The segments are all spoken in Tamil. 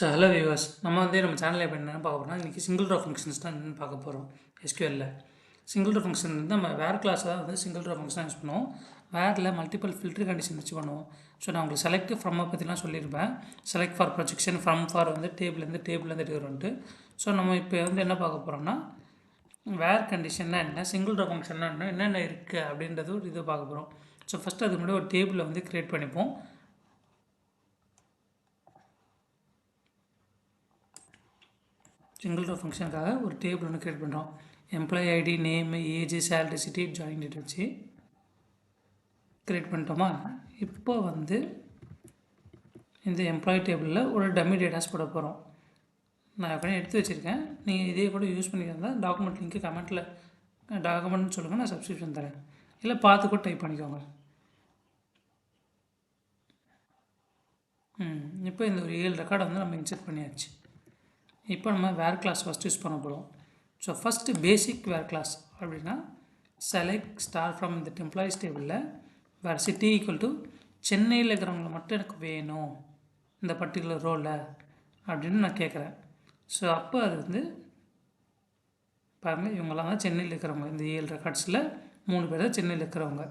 ஹலோ வியூவர்ஸ், நம்ம சேனலில் இப்போ என்ன பார்க்க போகிறோம்னா, இன்றைக்கி சிங்கிள் ரோ ஃபங்க்ஷன்ஸ் தான் என்னென்னு பார்க்க போகிறோம். எஸ்கியூஎல்ல சிங்கிள் ரோ ஃபங்க்ஷன் வந்து நம்ம வேர் கிளாஸை தான் வந்து சிங்கிள் ரோ ஃபங்க்ஷன் யூஸ் பண்ணுவோம். வேரில் மல்டிபிள் ஃபில்டர் கண்டிஷன் வச்சு பண்ணுவோம். ஸோ நான் உங்களுக்கு செலக்ட் ஃப்ரம்மை பற்றிலாம் சொல்லியிருப்பேன். Select for projection, from for வந்து டேபிள்லேருந்து எடுக்கிறோன்ட்டு. ஸோ நம்ம இப்போ வந்து என்ன பார்க்க போகிறோம்னா, வேர் கண்டிஷன்னா என்ன, சிங்கிள் ரோ ஃபங்க்ஷன்னா என்னென்ன இருக்குது அப்படின்றது ஒரு இது பார்க்க போகிறோம். ஸோ ஃபஸ்ட்டு அதுக்கு முன்னாடி ஒரு டேபிளை வந்து க்ரியேட் பண்ணிப்போம். சிங்கிள் ரோ ஃபங்க்ஷனுக்காக ஒரு டேபிள் ஒன்று க்ரியேட் பண்ணுறோம். Employee ID, name, age, salary, city, join date வச்சு க்ரியேட் பண்ணிட்டோமா. இப்போ வந்து இந்த எம்ப்ளாயி டேபிளில் ஒரு டம்மி டேட்டாஸ் போட போகிறோம். நான் ஏற்கனவே எடுத்து வச்சுருக்கேன். நீங்கள் இதே கூட யூஸ் பண்ணிக்கிறதா டாக்குமெண்ட் லிங்க்கு கமெண்ட்டில் டாக்குமெண்ட்னு சொல்லுங்கள், நான் சப்ஸ்கிரிப்ஷன் தரேன். இல்லை பார்த்து கூட டைப் பண்ணிக்கோங்க. இப்போ இந்த ஒரு 7 ரெக்கார்டை வந்து நம்ம இன்சர்ட் பண்ணியாச்சு. இப்போ நம்ம வேர் கிளாஸ் ஃபஸ்ட் யூஸ் பண்ண போகிறோம். ஸோ ஃபஸ்ட்டு பேசிக் வேர் கிளாஸ் அப்படின்னா செலக்ட் ஸ்டார் ஃப்ரம் இந்த எம்ப்ளாயிஸ் டேபிளில் வேர் சிட்டி ஈக்குவல் டு சென்னையில் இருக்கிறவங்கள மட்டும் எனக்கு வேணும் இந்த பர்டிகுலர் ரோலில் அப்படின்னு நான் கேட்குறேன். ஸோ அப்போ அது வந்து பாருங்கள், இவங்களாம் தான் சென்னையில் இருக்கிறவங்க. இந்த 7 ரெக்கார்ட்ஸில் 3 பேர் தான் சென்னையில் இருக்கிறவங்க.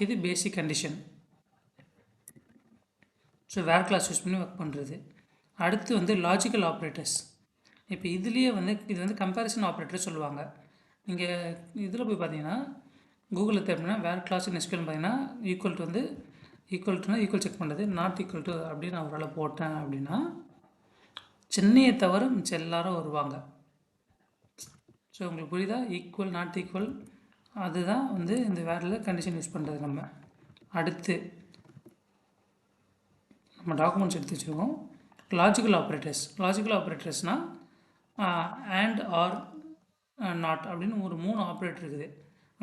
இது பேசிக் condition. So where class use பண்ணி ஒர்க் பண்ணுறது. அடுத்து வந்து லாஜிக்கல் ஆப்ரேட்டர்ஸ். இப்போ இதுலேயே வந்து இது வந்து கம்பேரிசன் ஆப்ரேட்டர் சொல்லுவாங்க. நீங்கள் இதில் போய் பார்த்தீங்கன்னா கூகுளில் தேடினா வேர் கிளாஸ் எஸ்கியூஎல் பார்த்தீங்கன்னா ஈக்குவல் டு வந்து ஈக்குவல் செக் பண்ணுறது, நாட் ஈக்குவல் டு அப்படின்னு நான் ஒரு வேலை போட்டேன் அப்படின்னா சென்னையை தவிர மிச்சம் எல்லாரும் வருவாங்க. ஸோ உங்களுக்கு புரியுதா? ஈக்குவல், நாட் ஈக்குவல், அதுதான் வந்து இந்த வேரில் கண்டிஷன் யூஸ் பண்ணுறது. நம்ம அடுத்து நம்ம டாக்குமெண்ட்ஸ் எடுத்து வச்சுருக்கோம். லாஜிக்கல் ஆப்ரேட்டர்ஸ்னால் அண்ட் ஆர் நாட் அப்படின்னு ஒரு 3 ஆப்ரேட்டர் இருக்குது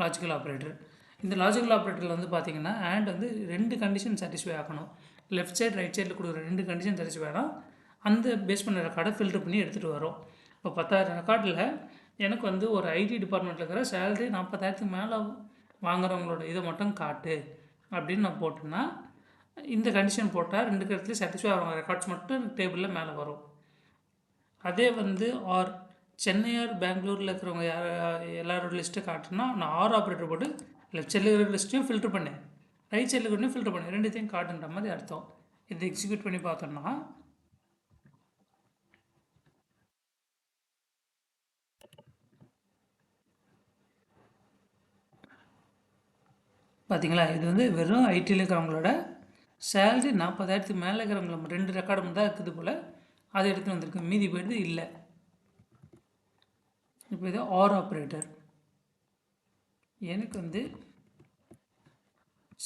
லாஜிக்கல் ஆப்ரேட்டர். இந்த லாஜிக்கல் ஆப்ரேட்டரில் வந்து பார்த்திங்கன்னா அண்ட் வந்து 2 கண்டிஷன் சாட்டிஸ்ஃபை ஆகணும். லெஃப்ட் சைடு ரைட் சைடில் கொடுக்குற 2 கண்டிஷன் சாட்டிஸ்ஃபை ஆனால் அந்த பேஸ் பண்ண ரெக்கார்டை ஃபில்டர் பண்ணி எடுத்துகிட்டு வரும். இப்போ 10,000 ரெக்கார்டில் எனக்கு வந்து ஒரு ஐடி டிபார்ட்மெண்ட்டில் இருக்கிற சேலரி 40,000க்கு மேலே வாங்குறவங்களோட இதை மட்டும் காட்டு அப்படின்னு நான் போட்டேன்னா இந்த கண்டிஷன் போட்டால் 2 இடத்துலையும் சாட்டிஸ்ஃபை ஆகிற ரெக்கார்ட்ஸ் மட்டும் டேபிளில் மேலே வரும். அதே வந்து ஆர் சென்னையார் பெங்களூரில் இருக்கிறவங்க எல்லாரோட லிஸ்ட்டு காட்டுனா நான் ஆர் ஆப்ரேட்டர் போட்டு லெஃப்ட் சைடில் இருக்கிற லிஸ்ட்டையும் ஃபில்டர் பண்ணேன், ரைட் சைடில் இருக்கிறதையும் ஃபில்டர் பண்ணேன், ரெண்டுத்தையும் காட்டுன்ற மாதிரி அர்த்தம். இதை எக்ஸிக்யூட் பண்ணி பார்த்தோம்னா பார்த்தீங்களா, இது வந்து வெறும் ஐடியில் இருக்கிறவங்களோட சேலரி 40,000க்கு மேலே இருக்கிறவங்கள 2 ரெக்கார்டு தான் இருக்குது போல், அதை எடுத்துகிட்டு வந்திருக்கு, மீதி போயிடுது இல்லை. இப்போ இது ஆர் ஆப்ரேட்டர். எனக்கு வந்து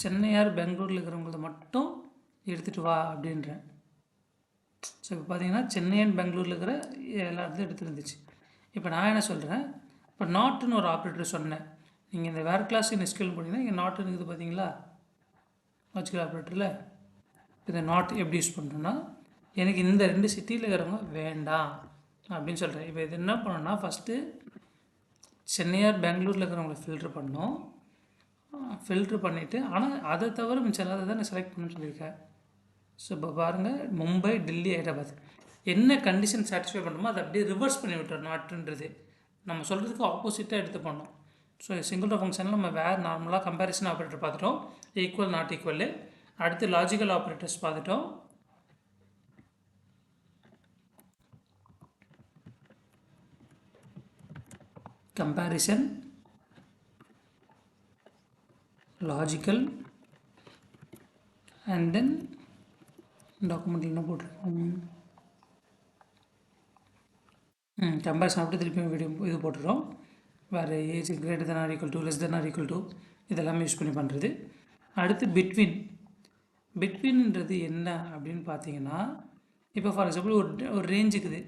சென்னையார் பெங்களூரில் இருக்கிறவங்கள மட்டும் எடுத்துகிட்டு வா அப்படின்றேன். ஸோ இப்போ பார்த்தீங்கன்னா சென்னை அண்ட் பெங்களூரில் இருக்கிற எல்லாத்தையும் எடுத்துகிட்டு இருந்துச்சு. இப்போ நான் என்ன சொல்கிறேன், இப்போ நாட்டுன்னு ஒரு ஆப்ரேட்டர் சொன்னேன். நீங்கள் இந்த வேறு கிளாஸ் எஸ்கியூஎல் போனீங்கன்னா இங்கே நாட்டுன்னு இருக்குது பார்த்தீங்களா லாஜிக்கல் ஆப்ரேட்டரில். இதை நாட் எப்படி யூஸ் பண்ணுறோன்னா எனக்கு இந்த 2 சிட்டியில் இருக்கிறவங்க வேண்டாம் அப்படின்னு சொல்கிறேன். இப்போ இது என்ன பண்ணோன்னா ஃபஸ்ட்டு சென்னையார் பெங்களூரில் இருக்கிறவங்கள ஃபில்ட்ரு பண்ணோம். ஃபில்ட்ரு பண்ணிவிட்டு ஆனால் அதை தவிர மிச்சம் எல்லாத்தை தான் நான் செலக்ட் பண்ணணும்னு சொல்லியிருக்கேன். ஸோ இப்போ பாருங்கள், மும்பை, டெல்லி, ஹைதராபாத் என்ன கண்டிஷன் சாட்டிஸ்ஃபை பண்ணுமோ அதை அப்படியே ரிவர்ஸ் பண்ணி விட்டுறோம். நாட்டுன்றது நம்ம சொல்கிறதுக்கு ஆப்போசிட்டாக எடுத்து பண்ணோம். ஸோ சிங்கிள் ரோ ஃபங்க்ஷனில் நம்ம வேறு நார்மலாக கம்பேரிசன் ஆப்ரேட்டர் பார்த்துட்டோம், ஈக்குவல், நாட் ஈக்குவல். அடுத்து லாஜிக்கல் ஆப்ரேட்டர்ஸ் பார்த்துட்டோம். Comparison, logical, and then document என்ன போட்டிருக்கோம், கம்பேரிசன் அப்படி திருப்பி வீடியோ இது போட்டுறோம். வேறு age greater than or equal to, less than or equal to, இதெல்லாமே யூஸ் பண்ணி பண்ணுறது. அடுத்து பிட்வீன்ன்றது என்ன அப்படின்னு பார்த்தீங்கன்னா, இப்போ ஃபார் எக்ஸாம்பிள் ஒரு ரேஞ்ச் இருக்குது.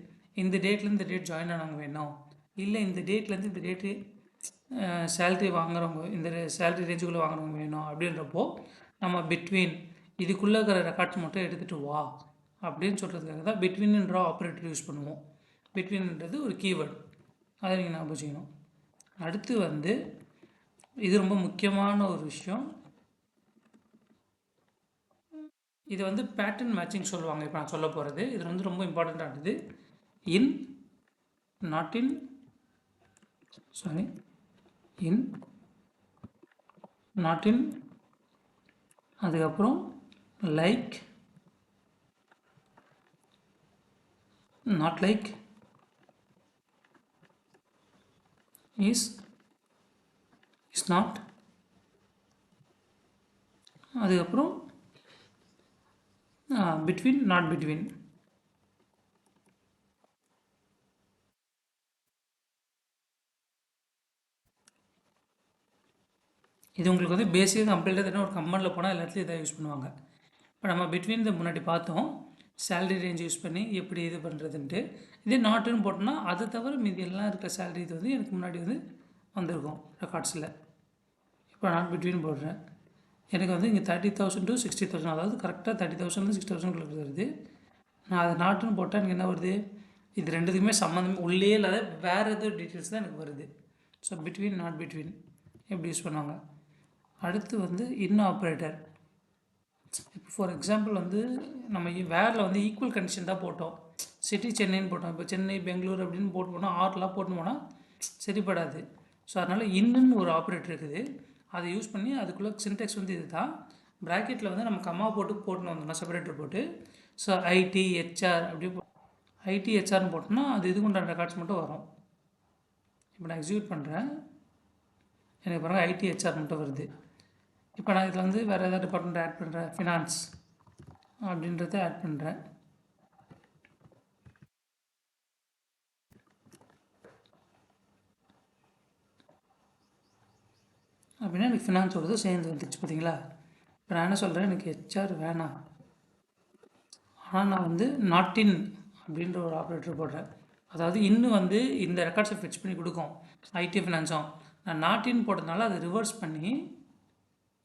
இந்த டேட்லேருந்து இந்த டேட் ஜாயின் ஆனவங்க வேணும், இல்லை இந்த டேட்லேருந்து இந்த டேட்டு சேல்ரி வாங்குறவங்க, இந்த சேல்ரி ரேஞ்சுக்குள்ளே வாங்குறவங்க வேணும் அப்படின்றப்போ நம்ம பிட்வீன் இதுக்குள்ளே இருக்கிற ரெக்கார்ட்ஸ் மட்டும் எடுத்துகிட்டு வா அப்படின்னு சொல்கிறதுக்காக தான் பிட்வீன்ன்ற ஆப்ரேட்டர் யூஸ் பண்ணுவோம். பிட்வீன்ன்றது ஒரு கீவேர்டு, அதை நீங்கள் ஞாபகம் வச்சுக்கணும். அடுத்து வந்து இது ரொம்ப முக்கியமான ஒரு விஷயம், இது வந்து பேட்டர்ன் மேட்சிங் சொல்லுவாங்க. இப்போ நான் சொல்ல போகிறது இது வந்து ரொம்ப இம்பார்ட்டண்ட்டானது. In not in sorry in not in அதுக்கப்புறம் like not like is not அதுக்கப்புறம் பிட்வீன் நாட் பிட்வீன். இது உங்களுக்கு வந்து பேசிக்காக கம்ப்ளீட்டாக தெரியும். ஒரு கம்பெனியில் போனால் எல்லாத்துலையும் இதை யூஸ் பண்ணுவாங்க. இப்போ நம்ம பிட்வீன் இந்த முன்னாடி பார்த்தோம் சேலரி ரேஞ்ச் யூஸ் பண்ணி எப்படி இது பண்ணுறதுன்ட்டு. இதே நாட்டுன்னு போட்டோம்னா அதை தவிர மீதி எல்லாம் இருக்கிற சேலரி இது வந்து எனக்கு முன்னாடி வந்து வந்திருக்கும் ரெக்கார்ட்ஸில். இப்போ நான் பிட்வீன் போடுறேன். எனக்கு வந்து இங்கே 30,000 to 60,000 அதாவது கரெக்டாக 30,000 60,000 வருது. நான் அதை நாட்டுன்னு போட்டால் எனக்கு என்ன வருது? இது ரெண்டுத்துக்குமே சம்மந்தமே உள்ளே இல்லாத வேறு எதோ டீட்டெயில்ஸ் தான் எனக்கு வருது. ஸோ பிட்வீன் நாட் பிட்வீன் எப்படி யூஸ் பண்ணுவாங்க. அடுத்து வந்து இன் ஆப்ரேட்டர். இப்போ ஃபார் எக்ஸாம்பிள் வந்து நம்ம வேரில் வந்து ஈக்குவல் கண்டிஷன் தான் போட்டோம். சிட்டி சென்னைன்னு போட்டோம். இப்போ சென்னை பெங்களூர் அப்படின்னு போட்டு போனால் ஆர்லாம் போட்டு போனால் சரிப்படாது. ஸோ அதனால் இன்னுன்னு ஒரு ஆப்ரேட்டர் இருக்குது. அதை யூஸ் பண்ணி அதுக்குள்ளே சின்டெக்ஸ் வந்து இது தான். ப்ராக்கெட்டில் வந்து நம்ம கம்மா போட்டுன்னு வந்தோம்னா செப்பரேட்டர் போட்டு ஸோ ஐடி ஹெச்ஆர் அப்படி ஐடி ஹெச்ஆர்னு போட்டோம்னா அது இதுக்கு உண்டான ரெக்கார்ட்ஸ் மட்டும் வரும். இப்போ நான் எக்ஸிக்யூட் பண்ணுறேன். எனக்கு பாருங்கள் ஐடி ஹெச்ஆர் மட்டும் வருது. இப்போ நான் இதில் வந்து வேறு ஏதாவது டிபார்ட்மெண்ட் ஆட் பண்ணுறேன். ஃபினான்ஸ் அப்படின்றத ஆட் பண்ணுறேன். அப்படின்னா எனக்கு ஃபினான்ஸோடது சேர்ந்து வந்துச்சு பார்த்தீங்களா. இப்போ நான் என்ன சொல்கிறேன், எனக்கு ஹெச்ஆர் வேணாம், ஆனால் நான் வந்து நாட் இன் அப்படின்ற ஒரு ஆப்ரேட்டர் போடுறேன். அதாவது இன்னும் வந்து இந்த ரெக்கார்ட்ஸை ஃபிக்ஸ் பண்ணி கொடுக்கும் ஐடி ஃபினான்ஸும். நான் நாட் இன் போட்டதுனால அதை ரிவர்ஸ் பண்ணி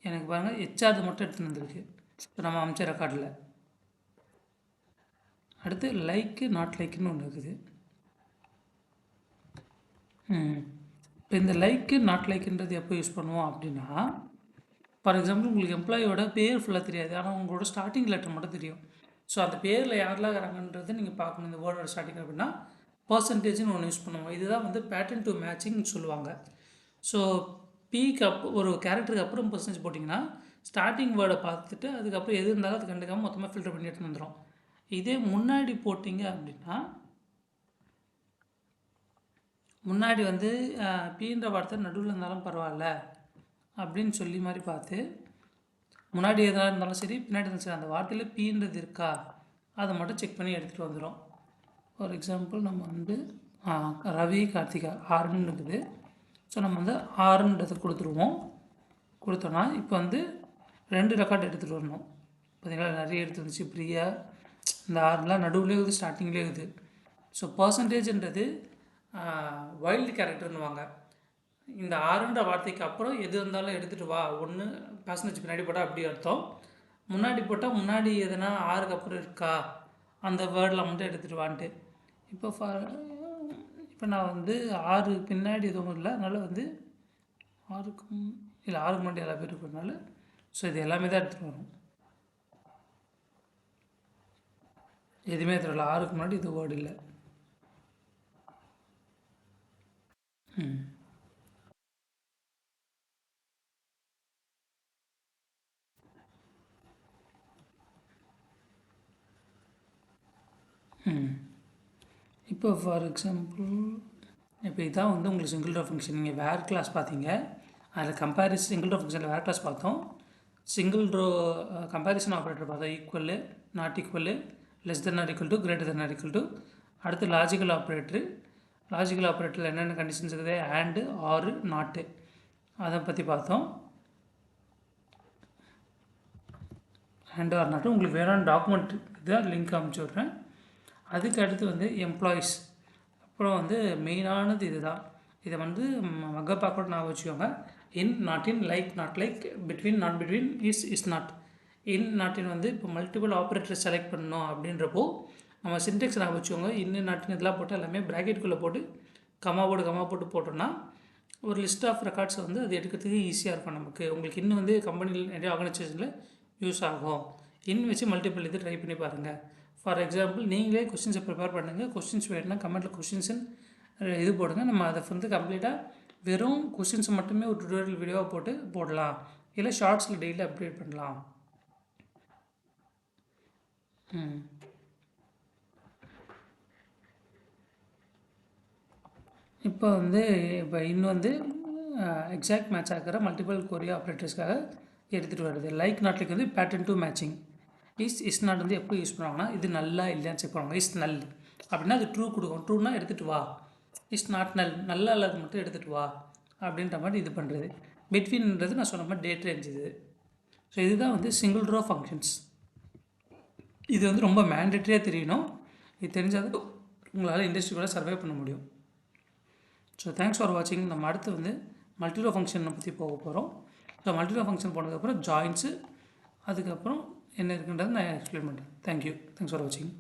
எனக்கு பாருங்கள் ஹெச்ஆர் மட்டும் எடுத்துகிட்டு வந்துருக்கு இப்போ நம்ம அமைச்ச ரெக்கார்டில். அடுத்து லைக்கு நாட் லைக்குன்னு ஒன்று இருக்குது. இப்போ இந்த லைக்கு நாட் லைக்குன்றது எப்போ யூஸ் பண்ணுவோம் அப்படின்னா, ஃபார் எக்ஸாம்பிள் உங்களுக்கு எம்ப்ளாயோட பேர் ஃபுல்லாக தெரியாது, ஆனால் உங்களோட ஸ்டார்டிங் லெட்டர் மட்டும் தெரியும். ஸோ அந்த பேரில் யாரெல்லாம் இருக்கிறாங்கன்றது நீங்கள் பார்க்கணும். இந்த வேர்டோட ஸ்டார்டிங் அப்படின்னா பர்சன்டேஜ்னு ஒன்று யூஸ் பண்ணுவோம். இதுதான் வந்து பேட்டர்ன் டு மேட்சிங்னு சொல்லுவாங்க. ஸோ பிக்கு ஒரு கேரக்டருக்கு அப்புறம் பர்சன்டேஜ் போட்டிங்கன்னா ஸ்டார்டிங் வேர்டை பார்த்துட்டு அதுக்கப்புறம் எது இருந்தாலும் அது கண்டுக்காமல் மொத்தமாக ஃபில்டர் பண்ணி எடுத்துன்னு வந்துடும். இதே முன்னாடி போட்டிங்க அப்படின்னா முன்னாடி வந்து பீன்ற வார்த்தை நடுவில் இருந்தாலும் பரவாயில்ல அப்படின்னு சொல்லி மாதிரி பார்த்து முன்னாடி எதாக இருந்தாலும் சரி பின்னாடி இருந்தாலும் சரி அந்த வார்த்தையில் பீன்றது இருக்கா அதை மட்டும் செக் பண்ணி எடுத்துகிட்டு வந்துடும். ஃபார் எக்ஸாம்பிள் நம்ம வந்து ரவி கார்த்திகா ஆறுன்னு இருக்குது. ஸோ நம்ம வந்து ஆறுன்றதை கொடுத்தோன்னா இப்போ வந்து 2 ரெக்கார்டு எடுத்துகிட்டு வரணும். பார்த்தீங்களா நிறைய எடுத்து வந்துச்சு. பிரியா இந்த ஆறுலாம் நடுவுலேயே இருக்குது, ஸ்டார்டிங்லேயே இருக்குது. ஸோ பர்சன்டேஜ்ன்றது வைல்டு கேரக்டர்னுவாங்க. இந்த ஆறுன்ற வார்த்தைக்கு அப்புறம் எது இருந்தாலும் எடுத்துகிட்டு வா, ஒன்று பர்சன்டேஜ் பின்னாடி போட்டால் அப்படி அர்த்தம், முன்னாடி போட்டால் முன்னாடி எதுனா ஆறுக்கு அப்புறம் இருக்கா அந்த வேர்டில் மட்டும் எடுத்துகிட்டு வான்ட்டு. இப்போ நான் வந்து 6 பின்னாடி எதுவும் இல்லை, அதனால் வந்து 6க்கு முன்னாடி எல்லா பேர் இருக்கிறதுனால ஸோ இது எல்லாமே தான் எடுத்துகிட்டு வரும். எதுவுமே தெரியல, 6க்கு முன்னாடி இது வேர்டு இல்லை. இப்போ ஃபார் எக்ஸாம்பிள் இப்போ இதான் வந்து உங்களுக்கு சிங்கிள் ரோ ஃபங்க்ஷன். நீங்கள் வேர் கிளாஸ் பார்த்தீங்க, அதில் கம்பேரிசன் சிங்கிள் ரோ ஃபங்க்ஷனில் வேர் கிளாஸ் பார்த்தோம், சிங்கிள் ரோ கம்பேரிசன் ஆப்ரேட்டர் பார்த்தோம், equal not equal less than or equal to greater than or equal to. அடுத்து லாஜிக்கல் ஆப்ரேட்டரில் என்னென்ன கண்டிஷன்ஸ் இருக்குது, அண்டு ஆறு நாட்டு அதை பற்றி பார்த்தோம். அண்ட் ஆர் நாட்டு உங்களுக்கு வேணாலும் டாக்குமெண்ட் இதுதான் லிங்க் அனுப்பிச்சி விட்றேன். அதுக்கு அடுத்து வந்து எம்ப்ளாயீஸ், அப்புறம் வந்து மெயினானது இது தான். இதை வந்து மகப்பாக்கோட நான் வச்சுக்கோங்க. இன் not in like not like between not between is not in not இன் வந்து இப்போ மல்டிபிள் ஆப்ரேட்டர் செலக்ட் பண்ணணும் அப்படின்றப்போ நம்ம சின்டெக்ஸ் நான் வச்சுக்கோங்க. இன்னும் நாட்டின் இதெல்லாம் போட்டு எல்லாமே ப்ராக்கெட்டுக்குள்ளே போட்டு கமா போட்டு போட்டோன்னா ஒரு லிஸ்ட் ஆஃப் ரெக்கார்ட்ஸை வந்து அது எடுக்கிறதுக்கு ஈஸியாக இருக்கும் நமக்கு. உங்களுக்கு இன்னும் வந்து கம்பெனியில் நிறைய ஆர்கனைசேஷனில் யூஸ் ஆகும். இன் வச்சு மல்டிபிள் இது ட்ரை பண்ணி பாருங்கள். ஃபார் எக்ஸாம்பிள் நீங்களே கொஸ்டின்ஸை ப்ரிப்பேர் பண்ணுங்கள். கொஸ்டின்ஸ் வேணுன்னா கமெண்ட்டில் கொஸ்டின்ஸுன்னு இது போடுங்க. நம்ம அதை வந்து கம்ப்ளீட்டாக வெறும் கொஸ்டின்ஸை மட்டுமே ஒரு டுட்டோரியல் வீடியோவாக போட்டு போடலாம். இல்லை ஷார்ட்ஸில் டெய்லி அப்டேட் பண்ணலாம். இப்போ இன்னும் எக்ஸாக்ட் மேட்ச் ஆகிற மல்டிபிள் கொரி ஆப்ரேட்டர்ஸ்க்காக எடுத்துகிட்டு வருது. லைக் நாட்லுக்கு pattern to matching. Is not எப்போ யூஸ் பண்ணுவாங்கன்னா இது நல்லா இல்லையான்னு செக் பண்ணுவாங்க. இஸ் நல் அப்படின்னா அது ட்ரூ கொடுக்கும். ட்ரூனா எடுத்துகிட்டு வா. இஸ் நாட் நல் நல்லா இல்லாத மட்டும் எடுத்துகிட்டு வா அப்படின்ற மாதிரி இது பண்ணுறது. பிட்வீன்ன்றது நான் சொன்ன மாதிரி டேட் ரேஞ்ச் இது. ஸோ இதுதான் சிங்கிள் ரோ ஃபங்க்ஷன்ஸ். இது ரொம்ப மேண்டேட்டரியாக தெரியணும். இது தெரிஞ்சால் உங்களால் இண்டஸ்ட்ரியோட சர்வே பண்ண முடியும். ஸோ தேங்க்ஸ் ஃபார் வாட்சிங். நம்ம அடுத்து மல்டிரோ ஃபங்க்ஷனை பற்றி போக போகிறோம். ஸோ மல்டிரோ ஃபங்க்ஷன் போனதுக்கப்புறம் ஜாயின்ஸு, அதுக்கப்புறம் என்ன இருக்குன்றது நான் எக்ஸ்பிளைன் பண்ணுறேன். தேங்க்யூ. தேங்க்ஸ் ஃபார் வாட்சிங்.